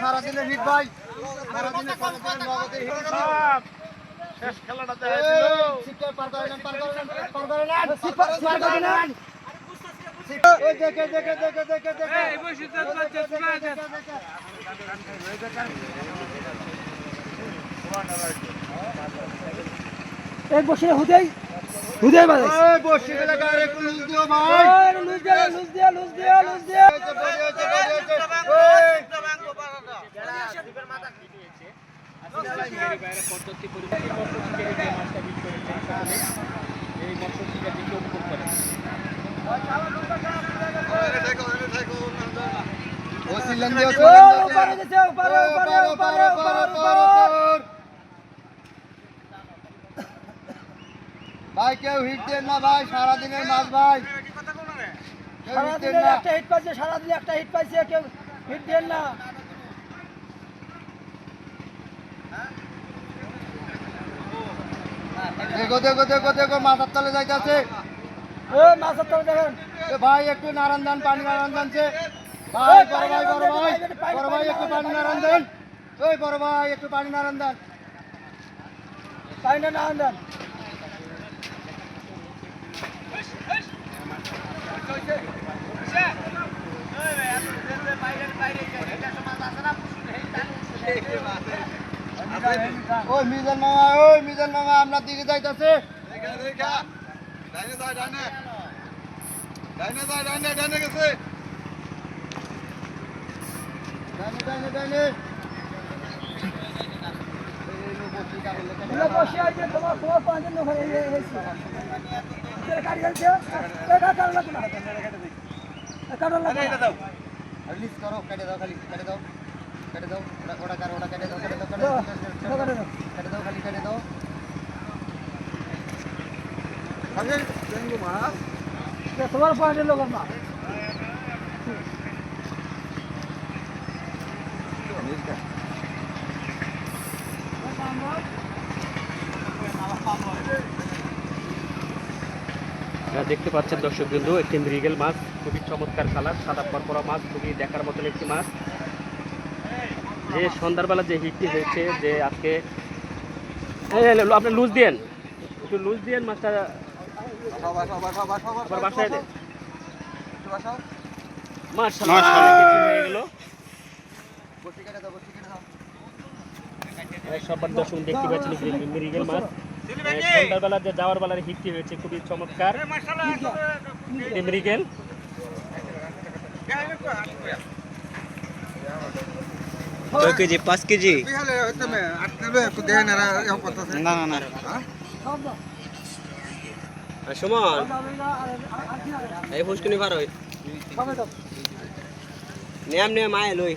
সারাদিনে হিট ভাই, সারাদিনে নগদে হিট। শেষ খেলাটাতে সিটটা পার করে নেন, পার করে নেন, পার করে নেন, পার করে নেন। ওই দেখে দেখে দেখে দেখে দেখে এই বসে তো বাচ্চা শোনা যায়। এক বসে হুদেই হুদেই বাজে ওই বসে গেলে গায়ে একটু লুজ দিও ভাই। লুজ দিয়া লুজ দিয়া লুজ দিয়া লুজ দিয়া ও সিলেন দিও উপরে গেছে উপরে উপরে উপরে উপরে ভাই কেউ হিট দেন না ভাই, সারাদিনের মাছ ভাই। কেউ হিট দেন সারাদিনের না। একটা হিট পাইছে সারাদিনে একটা হিট পাইছে কেউ হিট দেন না দেখো দেখো দেখো দেখো মাথার তলে যাইতেছে। ও মাছের তলে দেখেন ভাই একটু নারায়ণ দান, পানি নারায়ণ দানছে ভাই। বড় ভাই বড় ভাই বড় ভাই একটু পানি নারায়ণ দেন। ওই বড় ভাই একটু পানি নারায়ণ দেন। পাইনা না আন্দান ওই মিজান মামা, ওই মিজান মামা আপনার দিকে যাইতেছে। বসে আছে তোমার তোমার পাঁচজন লোক হয়েছে কাটি গেছে কাটার লাগবে না কাটার লাগবে না রিলিজ করো, কেটে দাও খালি, কেটে দাও, কেটে দাও, ওটা কার, ওটা কেটে দাও, কেটে দাও, কেটে দাও, কেটে দাও, খালি কেটে দাও। তোমার পাঁচজন লোক না দেখতে পাচ্ছেন দর্শক বিন্দু একটি মৃগেল মাছ, খুবই চমৎকার কালার, সাদা পরপরা মাছ, খুবই দেখার মতন একটি মাছ। যে সন্ধ্যাবেলা যে হিটটি হয়েছে, যে আজকে আপনি লুজ দিয়েন, একটু লুজ দিয়েন মাছটা বাসায় দেন। মাশাআল্লাহ হয়ে গেল। সবার দর্শক দেখতে পাচ্ছেন মৃগেল মাছ সন্ধ্যাবেলা যে যাওয়ার বেলার হিটটি হয়েছে, খুবই চমৎকার মৃগেল। কয় কেজি 5 কেজি না না না সুমন এই ফুসকুনি পার হই নিয়ম নিয়ম আয় লই